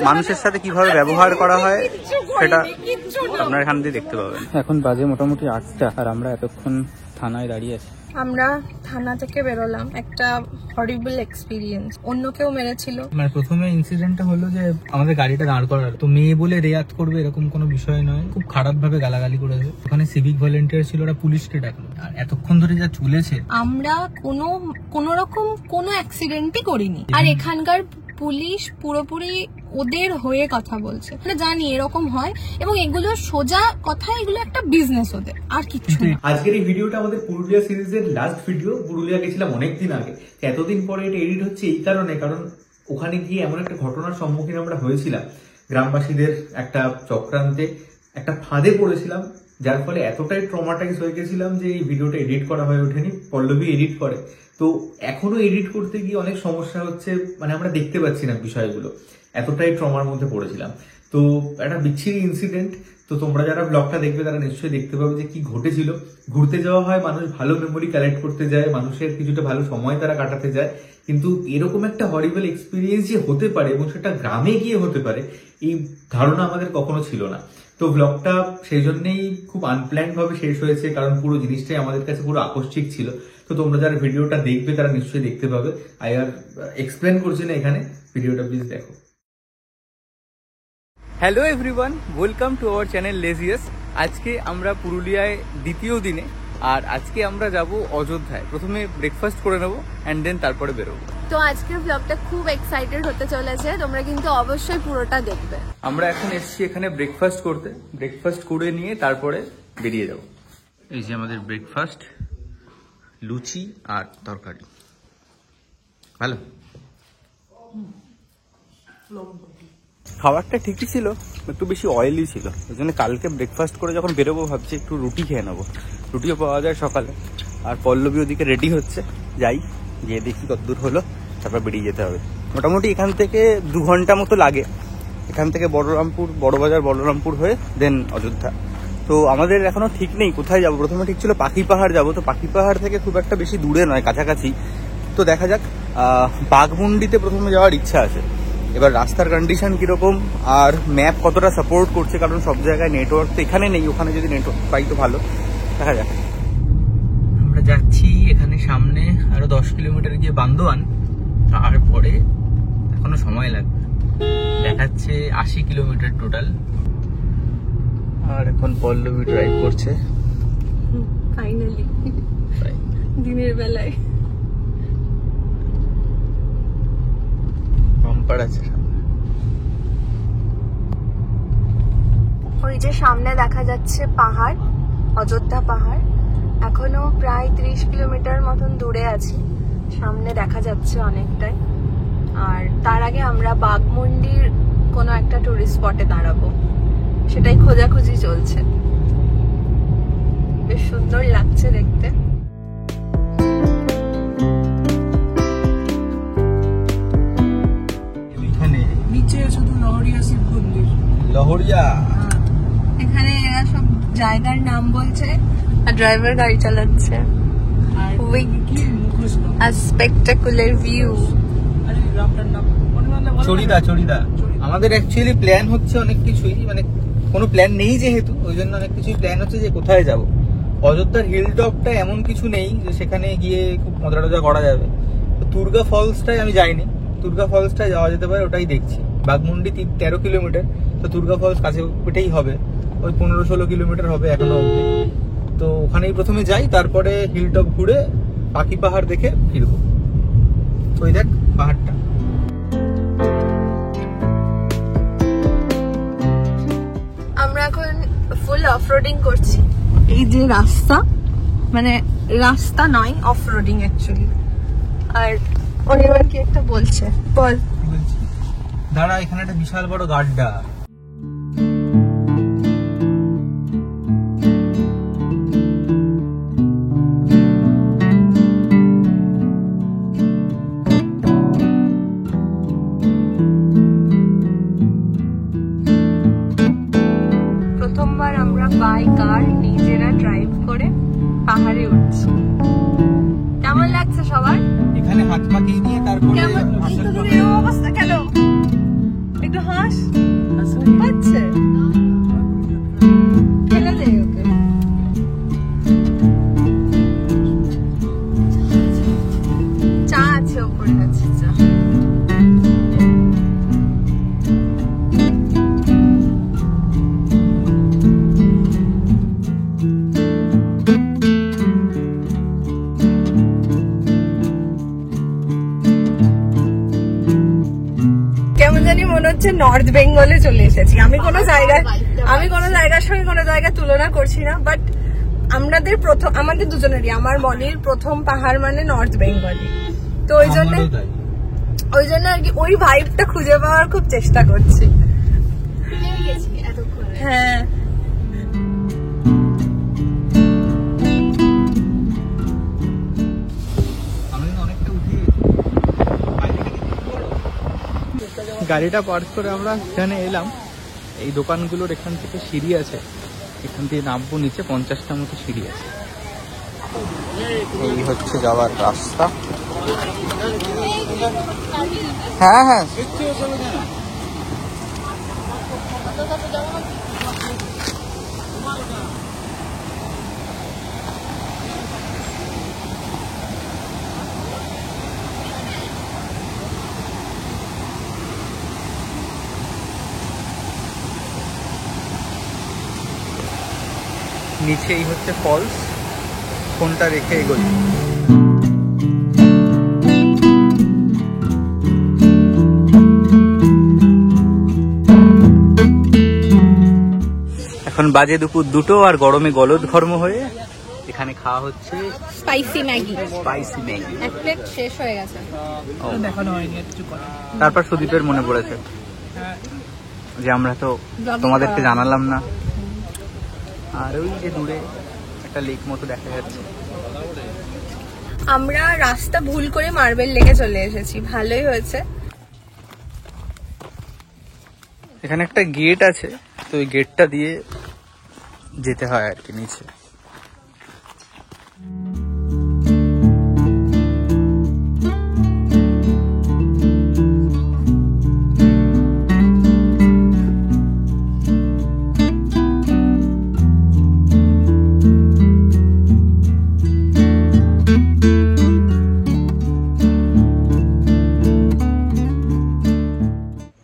মানুষের সাথে কিভাবে ব্যবহার করা হয় সেটা আপনারা এখান দিয়ে দেখতে পাবেন। এখন বাজে মোটামুটি 8টা আর আমরা এতক্ষণ থানায় দাঁড়িয়ে আছি। আমরা থানা থেকে বেরোলাম, একটা হরিবল এক্সপিরিয়েন্স। অন্য কেউ মেরেছিল। মানে প্রথমে ইনসিডেন্টটা হলো যে আমাদের গাড়িটা দাঁড় করার, তো মেয়ে বলে রেয়াত করবে এরকম কোনো বিষয় নয়, খুব খারাপ ভাবে গালাগালি করেছে। ওখানে সিভিক ভলেন্টিয়ার ছিল, ওরা পুলিশকে ডাকলো। আর এতক্ষণ ধরে যা চলেছে, আমরা কোনো রকম কোনো অ্যাক্সিডেন্টই করিনি। আর এখানকার পুলিশ পুরোপুরি ওদের হয়ে কথা বলছে। আমরা জানি এরকম হয় এবং এগুলো সোজা কথা, এগুলো একটা বিজনেস ওদের, আর কিছু না। আজকের এই ভিডিওটা আমাদের পুরুলিয়া সিরিজের লাস্ট ভিডিও। পুরুলিয়া গেছিলাম অনেকদিন আগে, এতদিন পরে এটা এডিট হচ্ছে এই কারণে, কারণ ওখানে গিয়ে এমন একটা ঘটনার সম্মুখীন আমরা হয়েছিলাম। গ্রামবাসীদের একটা চক্রান্তে একটা ফাঁদে পড়েছিলাম, যার ফলে এতটাই ট্রমাটাইজ হয়ে গেছিলাম যে এই ভিডিওটা এডিট করা হয়ে ওঠেনি। পল্লবী এডিট করে, তো এখনো এডিট করতে গিয়ে অনেক সমস্যা হচ্ছে, মানে আমরা দেখতে পাচ্ছি না বিষয়গুলো, এতটাই ট্রমার মধ্যে পড়েছিলাম। তো একটা বিচ্ছিরি ইনসিডেন্ট। তো তোমরা যারা ব্লগটা দেখবে তারা নিশ্চয়ই দেখতে পাবে যে কি ঘটেছিল। ঘুরতে যাওয়া হয়, মানুষ ভালো মেমোরি কালেক্ট করতে যায়, মানুষের কিছুটা ভালো সময় তারা কাটাতে যায়, কিন্তু এরকম একটা হরিবল এক্সপিরিয়েন্স যে হতে পারে এবং সেটা গ্রামে গিয়ে হতে পারে, এই ধারণা আমাদের কখনো ছিল না। তো ব্লগটা সেই জন্যই খুব আনপ্ল্যান্ড ভাবে শেষ হয়েছে, কারণ পুরো জিনিসটাই আমাদের কাছে পুরো আকস্মিক ছিল। তো তোমরা যারা ভিডিওটা দেখবে তারা নিশ্চয়ই দেখতে পাবে। আর এক্সপ্লেন করছি না এখানে, ভিডিওটা প্লিজ দেখো। Hello everyone, welcome to our channel লেজিয়াস। আজকে আমরা পুরুলিয়ায় দ্বিতীয় দিনে, আর আজকে আমরা যাব অযোধ্যায়। প্রথমে ব্রেকফাস্ট করে নেবো অ্যান্ড দেন তারপরে বেরোবো। তো আজকের ব্লগটা খুব এক্সাইটেড হতে চলেছে, তোমরা কিন্তু অবশ্যই পুরোটা দেখবে। আমরা এখন এসেছি এখানে ব্রেকফাস্ট করতে, ব্রেকফাস্ট করে নিয়ে তারপরে বেরিয়ে যাব। এই যে আমাদের ব্রেকফাস্ট, লুচি আর তরকারি। ভালো, খাবারটা ঠিকই ছিল, একটু বেশি অয়েলি ছিল। ওই জন্য কালকে ব্রেকফাস্ট করে যখন বেরোবো ভাবছি একটু রুটি খেয়ে নেবো। রুটিও পাওয়া যায় সকালে। আর পল্লবী ওদিকে রেডি হচ্ছে, যাই গিয়ে দেখি কতদূর হলো, তারপর বেরিয়ে যেতে হবে। মোটামুটি এখান থেকে 2 ঘন্টা মতো লাগে, এখান থেকে বড়রামপুর, বড়বাজার বড়রামপুর হয়ে দেন অযোধ্যা। তো আমাদের এখনো ঠিক নেই কোথায় যাবো। প্রথমে ঠিক ছিল পাখি পাহাড় যাবো, তো পাখি পাহাড় থেকে খুব একটা বেশি দূরে নয়, কাছাকাছি। তো দেখা যাক, বাঘমুন্ডিতে প্রথমে যাওয়ার ইচ্ছা আছে। এবার রাস্তার কন্ডিশন কিরকম আর ম্যাপ কতটা সাপোর্ট করছে, কারণ সব জায়গায় নেটওয়ার্ক তো এখানে নেই, ওখানে যদি নেটওয়ার্ক পাই তো ভালো। দেখা যাক। আমরা যাচ্ছি, এখানে সামনে আরো 10 কিলোমিটার গিয়ে বান্দোয়ান, তারপরে এখনো সময় লাগবে। দেখাচ্ছে 80 কিলোমিটার টোটাল। আর এখন পল্লবী ড্রাইভ করছে ফাইনালি দিনের বেলায়। বাম্পার আছে ওই যে সামনে দেখা যাচ্ছে পাহাড়, অযোধ্যা পাহাড়। এখনো প্রায় 30 কিলোমিটার মতন দূরে আছি, সামনে দেখা যাচ্ছে অনেকটাই। আর তার আগে আমরা বাঘমুন্ডির কোনো একটা টুরিস্ট স্পটে দাঁড়াবো, সেটাই খোঁজাখুঁজি চলছে। বেশ সুন্দর লাগছে দেখতে। নিচে শুধু লহরিয়া শিব মন্দির, লহরিয়া। এখানে এরা সব জায়গার নাম বলছে আর ড্রাইভার গাড়ি চালাচ্ছে। A spectacular view. চড়িদা। আমাদের অ্যাকচুয়ালি প্ল্যান হচ্ছে অনেক কিছুই, মানে কোনো প্ল্যান নেই যেহেতু, ওই জন্য অনেক কিছুই প্ল্যান হচ্ছে যে কোথায় যাব। অযোধ্যার হিল টপটা এমন কিছু নেই যে সেখানে গিয়ে খুব মজা টজা করা যাবে। তো তুর্গা ফলসটাই আমি যাইনি, তুর্গা ফলসটাই যাওয়া যেতে পারে, ওটাই দেখছি। বাঘমুন্ডি 13 কিলোমিটার, তো তুর্গা ফলস কাছে ওটাই হবে, ওই 15-16 কিলোমিটার হবে এখনো অব্দি। তো ওখানেই প্রথমে যাই, তারপরে হিল টপ ঘুরে পাখি পাহাড় দেখে ফিরবো। ওই দেখ পাহাড়টা। আমরা এখন ফুল অফরোডিং করছি। এই যে রাস্তা, মানে রাস্তা নয়, অফরোডিং অ্যাকচুয়ালি। আর অনির্বাণ কি একটা বলছে, বল। দাঁড়া, এখানে একটা বিশাল বড় গাড্ডা। প্রথমবার আমরা বাই কার নিজেরা ড্রাইভ করে পাহাড়ে উঠছি। কেমন লাগছে সবার? এখানে হাত পাকিয়ে নিয়ে তারপরে অবস্থা কেন? একটু হাস পাচ্ছে খেলে দে ওকে। চা আছে ওপরে আছে চা। কেমন জানি মনে হচ্ছে নর্থ বেঙ্গলে চলে এসেছি। আমি কোনো জায়গার সঙ্গে কোনো জায়গা তুলনা করছি না, বাট আমাদের দুজনেরই, আমার মলির প্রথম পাহাড় মানে নর্থ বেঙ্গলই, তো ওই জন্য আর কি ওই ভাইবটা খুঁজে পাওয়ার খুব চেষ্টা করছি। হ্যাঁ গাড়িটা পার্ক করে আমরা এখানে এলাম। এই দোকানগুলোর এখান থেকে সিঁড়ি আছে, এখান থেকে নামবো নিচে, 50টা মতো সিঁড়ি আছে। এই হচ্ছে যাওয়ার রাস্তা। হ্যাঁ হ্যাঁ নিচেই হচ্ছে ফলস, ফোনটা রেখে এগোই। এখন বাজে দুপুর 2টো, আর গরমে গলদ ঘর্ম হয়ে এখানে খাওয়া হচ্ছে স্পাইসি ম্যাগি। এক প্লেট শেষ হয়ে গেছে, দেখানো হয়নি কিছু করে। তারপর সুদীপের মনে পড়েছে যে আমরা তো তোমাদেরকে জানালাম না। আর ওই যে দূরে একটা লেক মতো দেখা যাচ্ছে। আমরা রাস্তা ভুল করে মার্বেল লেকে চলে এসেছি, ভালোই হয়েছে। এখানে একটা গেট আছে, তো ওই গেটটা দিয়ে যেতে হয় আর কি নিচে।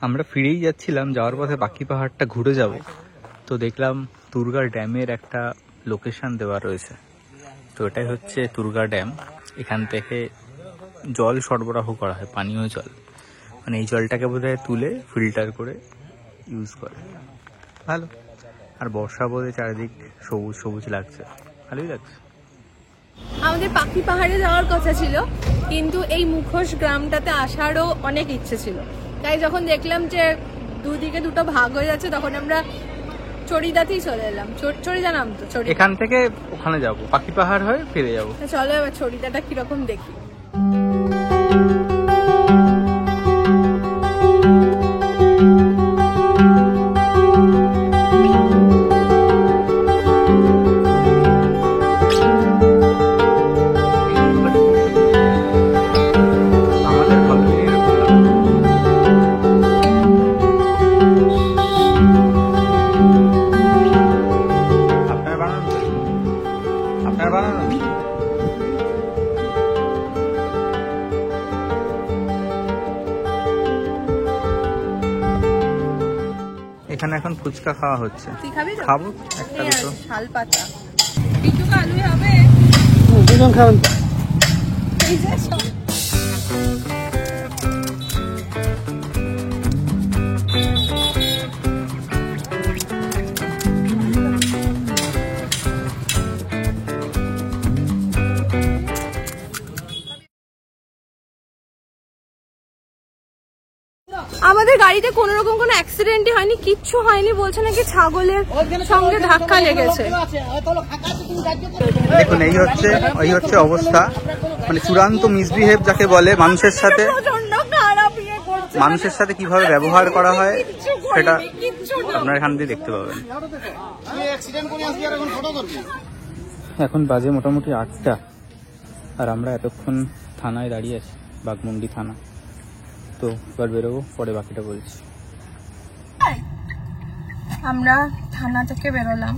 আমরা ফিরেই যাচ্ছিলাম, যাওয়ার পথে বাকি পাহাড়টা ঘুরে যাব, তো দেখলাম তুরগা ড্যামের একটা লোকেশন দেওয়া রয়েছে। তো এটাই হচ্ছে তুরগা ড্যাম। এখান থেকে জল সরবরাহ করা হয়, পানীয় জল, মানে এই জলটাকে বোধহয় তুলে ফিল্টার করে ইউজ করে। ভালো। আর বর্ষা বোধে চারিদিক সবুজ সবুজ লাগছে, ভালোই লাগছে। আমাদের পাখি পাহাড়ে যাওয়ার কথা ছিল, কিন্তু এই মুখোশ গ্রামটাতে আসারও অনেক ইচ্ছে ছিল। তাই যখন দেখলাম যে দুদিকে দুটো ভাগ হয়ে যাচ্ছে, তখন আমরা চড়িদাতেই চলে এলাম। চড়িদা নাম তো, এখান থেকে ওখানে যাব, পাখি পাহাড় হয়ে ফিরে যাব। চলো এবার চড়িদাটা কিরকম দেখি। এখানে এখন ফুচকা খাওয়া হচ্ছে। তুই খাবি তো? খাবো একটা দুটো। শাল পাতা বিটু আলু হবে, দুজন খাবেন তো? এই যে সব। আমাদের গাড়িতে কোনো রকম কোনো অ্যাক্সিডেন্টই হয়নি, কিচ্ছু হয়নি। বলছে নাকি ছাগলের সঙ্গে ধাক্কা লেগেছে। দেখুন এই হচ্ছে অবস্থা, মানে চূড়ান্ত মিসবিহেভ যাকে বলে, মানুষের সাথে কিভাবে ব্যবহার করা হয় সেটা আপনারা এখান দিয়ে দেখতে পাবেন। এখন বাজে মোটামুটি 8টা, আর আমরা এতক্ষণ থানায় দাঁড়িয়ে আছি, বাঘমুন্ডি থানা। তো এবার বেরোবো, পরে বাকিটা বলছি। আমরা থানা থেকে বেরোলাম,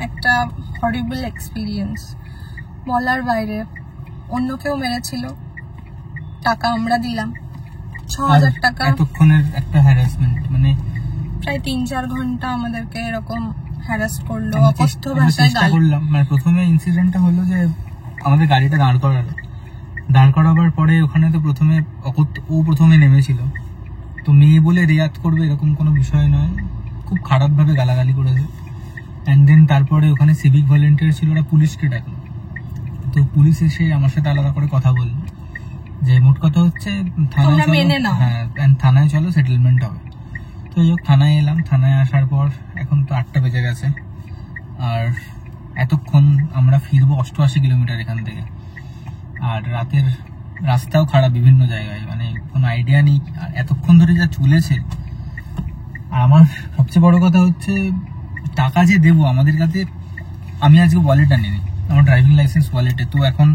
একটা হরিবল এক্সপিরিয়েন্স, বলার বাইরে। অন্য কেউ মেরেছিল, টাকা আমরা দিলাম 6,000 টাকা। এতক্ষণের একটা হ্যারাসমেন্ট, মানে প্রায় 3-4 ঘন্টা আমাদেরকে এরকম হ্যারাস করলো, অকথ্য ভাষায় গালি। করলাম। মানে প্রথমে ইনসিডেন্টটা হলো যে আমাদের গাড়িটা দাঁড় করাবার পরে ওখানে তো প্রথমে নেমেছিল। তো মেয়ে বলে রিয়াক্ট করবে এরকম কোনো বিষয় নয়, খুব খারাপভাবে গালাগালি করেছে। অ্যান্ড দেন তারপরে ওখানে সিভিক ভলেন্টিয়ার ছিল, ওরা পুলিশকে ডাকলো। তো পুলিশ এসে আমার সাথে আলাদা করে কথা বললো যে মোট কথা হচ্ছে থানায় চলো, সেটেলমেন্ট হবে। তো থানায় এলাম। থানায় আসার পর এখন তো 8টা বেজে গেছে, আর এতক্ষণ আমরা ফিরবো 88 কিলোমিটার এখান থেকে। আর রাতের রাস্তাও খারাপ বিভিন্ন জায়গায়, মানে কোনো আইডিয়া নেই। আর এতক্ষণ ধরে যা চলেছে, আর আমার সবচেয়ে বড় কথা হচ্ছে টাকা যে দেবো আমাদের কাছে, আমি আজকে ওয়ালেট আনিনি, আমার ড্রাইভিং লাইসেন্স ওয়ালেটে। তো এখন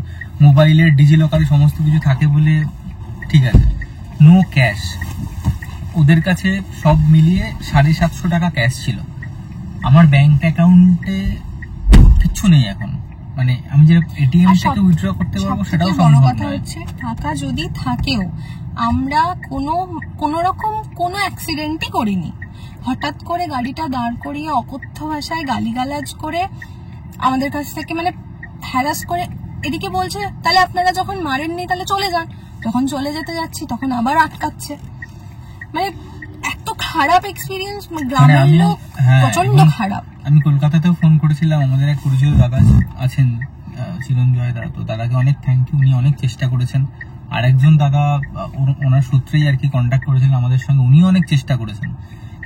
মোবাইলের ডিজিলকারে সমস্ত কিছু থাকে বলে ঠিক আছে, নো ক্যাশ। ওদের কাছে সব মিলিয়ে 750 টাকা ক্যাশ ছিল, আমার ব্যাংক অ্যাকাউন্টে কিচ্ছু নেই এখন। মানে আমি যে এটিএম থেকে উইথড্র করতে পারবো সেটাও সম্ভব কথা হচ্ছে, টাকা যদি থাকেও আমরা কোনো রকম কোনো অ্যাক্সিডেন্টই করিনি। হঠাৎ করে গাড়িটা দাঁড় করিয়ে অকথ্য ভাষায় গালিগালাজ করে আমাদের কাছ থেকে মানে হ্যারাস করে, এদিকে বলছে তাহলে আপনারা যখন মারেননি তাহলে চলে যান। যখন চলে যেতে যাচ্ছি তখন আবার আটকাচ্ছে। মানে এত খারাপ এক্সপিরিয়েন্স, গ্রামের লোক প্রচন্ড খারাপ। আমি কলকাতাতেও ফোন করেছিলাম, আমাদের এক পরিচিত দাদা আছেন চিরঞ্জয় দা, তো দাদাকে অনেক থ্যাংক ইউ, উনি অনেক চেষ্টা করেছেন। আরেকজন দাদা ওনার সূত্রেই আর কি কন্ট্যাক্ট করেছিলেন আমাদের সঙ্গে, উনিও অনেক চেষ্টা করেছেন।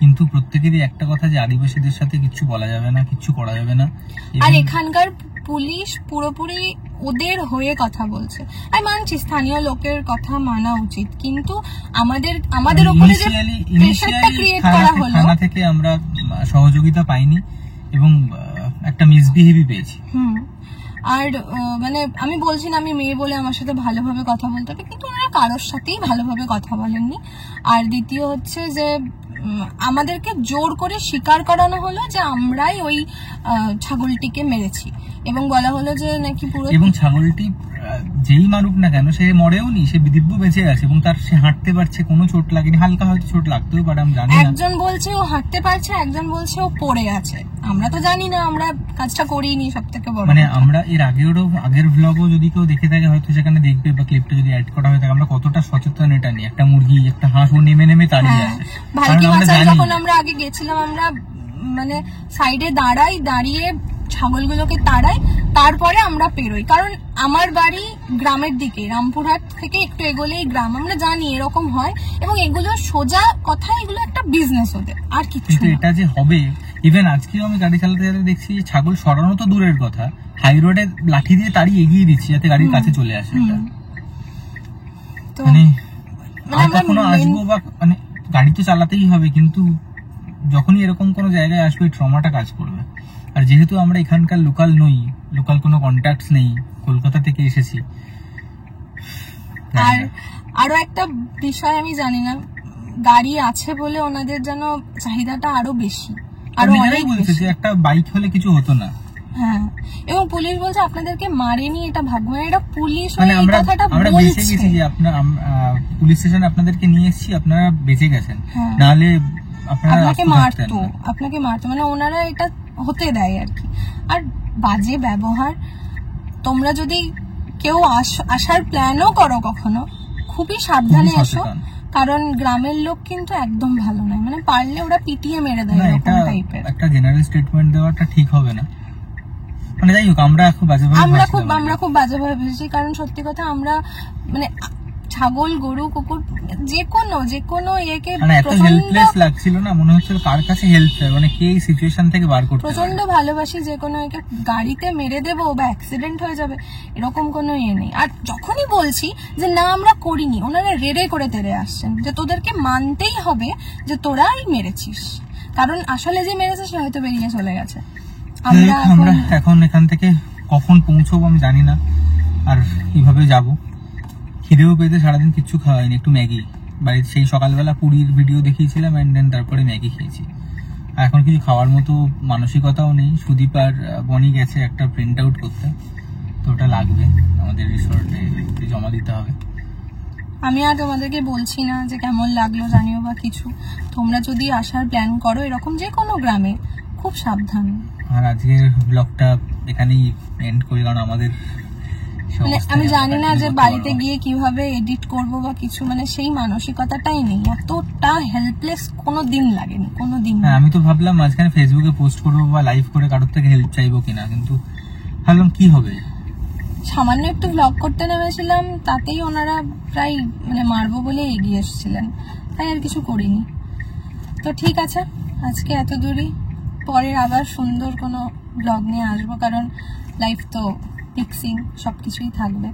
কিন্তু প্রত্যেকেরই একটা কথা যে আদিবাসীদের সাথে কিছু বলা যাবে না, কিছু করা যাবে না। আর এখানকার পুলিশ পুরোপুরি ওদের হয়ে কথা বলছে। আমি মানছি স্থানীয় লোকের কথা মানা উচিত, কিন্তু আমাদের উপরে যে প্রেশারটা ক্রিয়েট করা হলো, থানা থেকে আমরা সহযোগিতা পাইনি এবং একটা মিসবিহেভই পেয়েছি। আর মানে আমি বলছি না আমি মেয়ে বলে আমার সাথে ভালোভাবে কথা বলতে হবে, কিন্তু ওনারা কারোর সাথেই ভালোভাবে কথা বলেননি। আর দ্বিতীয় হচ্ছে যে আমাদেরকে জোর করে স্বীকার করানো হলো যে আমরাই ওই ছাগলটিকে মেরেছি, এবং বলা হলো যে নাকি পুরো, এবং ছাগলটি যেই মারুক না কেন সে মরেও নি, সে দিব্য বেঁচে আছে এবং তার সে হাঁটতে পারছে, কোনো চোট লাগেনি। হালকা হয়তো চোট লাগতেও পারে, আমি জানি না। একজন বলছে ও হাঁটতে পারছে, একজন বলছে ও পড়ে আছে। আমরা তো জানি না, আমরা কাজটা করিনি। সব থেকে বড় মানে আমরা এর আগের ভ্লগও যদি কেউ দেখে থাকে হয়তো সেখানে দেখবে, বা ক্লিপটা যদি অ্যাড করা হয়ে থাকে, আমরা কতটা সচেতন এটা নিয়ে। একটা মুরগি, একটা হাঁস ও নেমে দাঁড়িয়ে আছে। যখন আমরা আগে গেছিলাম, আমরা মানে সাইডে দাঁড়িয়ে ছাগলগুলোকে তাড়াই, তারপরে আমরা পেরোই। কারণ আমার বাড়ি গ্রামের দিকে, রামপুরহাট থেকে একটু এগোলেই গ্রাম। আমরা জানি এরকম হয়, এবং এগুলো সোজা কথা, এগুলো একটা বিজনেস ওদের, আর কিছু। এটা যে হবে, ইভেন আজকেও আমি গাড়ি চালাতে দেখছি ছাগল সরানো তো দূরের কথা, হাই রোডে লাঠি দিয়ে তাড়িয়ে এগিয়ে দিচ্ছি যাতে গাড়ির কাছে চলে আসে। মানে কখনো আসবো বা মানে গাড়ি তো চালাতেই হবে, কিন্তু যখনই এরকম কোনো জায়গায় আসবে ট্রমাটা কাজ করবে। আর যেহেতু আমরা এখানকার লোকাল নই, লোকাল কোনো কন্ট্যাক্টস নেই, কলকাতা থেকে এসেছি। আর আরো একটা বিষয় আমি জানি না, গাড়ি আছে বলে ওনাদের যেন চাহিদাটা আরো বেশি, আরো অনেক বেশি। যে একটা বাইক হলে কিছু হতো না। হ্যাঁ, এবং পুলিশ বলছে আপনাদেরকে মারেনি, এটা ভাগ্যবান। এটা পুলিশ ওই কথাটা বলছে। আমরা বেঁচে গেছি, যে আপনার পুলিশ স্টেশনে আপনাদেরকে নিয়ে এসেছি, আপনারা বেঁচে গেছেন, নাহলে আপনাকে মারতো। মানে ওনারা এটা হতে দেয় আর কি। আর বাজে ব্যবহার, তোমরা যদি কেউ আসার প্ল্যানও করো কখনো, খুবই সাবধানে এসো, কারণ গ্রামের লোক কিন্তু একদম ভালো নয়। মানে পারলে ওরা পিটিয়ে মেরে দেয়, এরকম টাইপের। একটা জেনারেল স্টেটমেন্ট দেওয়াটা ঠিক হবে না। মানে যাই হোক, আমরা খুব বাজেভাবে ভেবেছি। কারণ সত্যি কথা, আমরা মানে ছাগল, গরু, কুকুর, যে কোনো একে এত হেল্পলেস লাগছিল না, মনে হচ্ছিল কার কাছে হেল্প চাই, মানে কে এই সিচুয়েশন থেকে বার করতে পারে। প্রচন্ড ভালোবাসি, যে কোনো একে গাড়িতে মেরে দেবো বা অ্যাক্সিডেন্ট হয়ে যাবে এরকম কোনো নেই। আর যখনই বলছি যে না আমরা করিনি, ওনারা রেড়ে করে তেড়ে আসছেন যে তোদেরকে মানতেই হবে যে তোরাই মেরেছিস, কারণ আসলে যে মেরেছে সে হয়তো বেরিয়ে চলে গেছে। আমরা এখন এখান থেকে কখন পৌঁছবো আমি জানি না, আর কিভাবে যাবো। খিদেও পেতে সারাদিন কিচ্ছু খাওয়া হয়নি, একটু ম্যাগি বাড়িতে, সেই সকালবেলা পুরীর ভিডিও দেখিয়েছিলাম, অ্যান্ড দেন তারপরে ম্যাগি খেয়েছি। এখন কিছু খাওয়ার মতো মানসিকতাও নেই। সুদীপ আর বনি গেছে একটা প্রিন্ট আউট করতে, তো ওটা লাগবে আমাদের রিসোর্টে জমা দিতে হবে। আমি আর তোমাদেরকে বলছি না যে কেমন লাগলো জানিও বা কিছু, তোমরা যদি আসার প্ল্যান করো এরকম যে কোনো গ্রামে, খুব সাবধান। আর আজকের ব্লগটা এখানেই এন্ড করি, কারণ আমাদের মানে আমি জানি না যে বাড়িতে গিয়ে কিভাবে এডিট করব বা কিছু, মানে সেই মানসিকতাটাই নেই। এতটা হেল্পলেস কোনো দিন লাগেনি, কোনো দিন। হ্যাঁ, আমি তো ভাবলাম মাঝখানে ফেসবুকে পোস্ট করবো বা লাইভ করে কারোর থেকে হেল্প চাইবো কিনা, কিন্তু ভাবলাম কি হবে, সামান্য একটু ব্লগ করতে নেমেছিলাম, তাতেই ওনারা প্রায় মানে মারবো বলে এগিয়ে এসেছিলেন, তাই আর কিছু করিনি। তো ঠিক আছে, আজকে এত দূরই, পরের আবার সুন্দর কোনো ব্লগ নিয়ে আসবো, কারণ লাইফ তো পিক্সিং সবকিছুই থাকবে।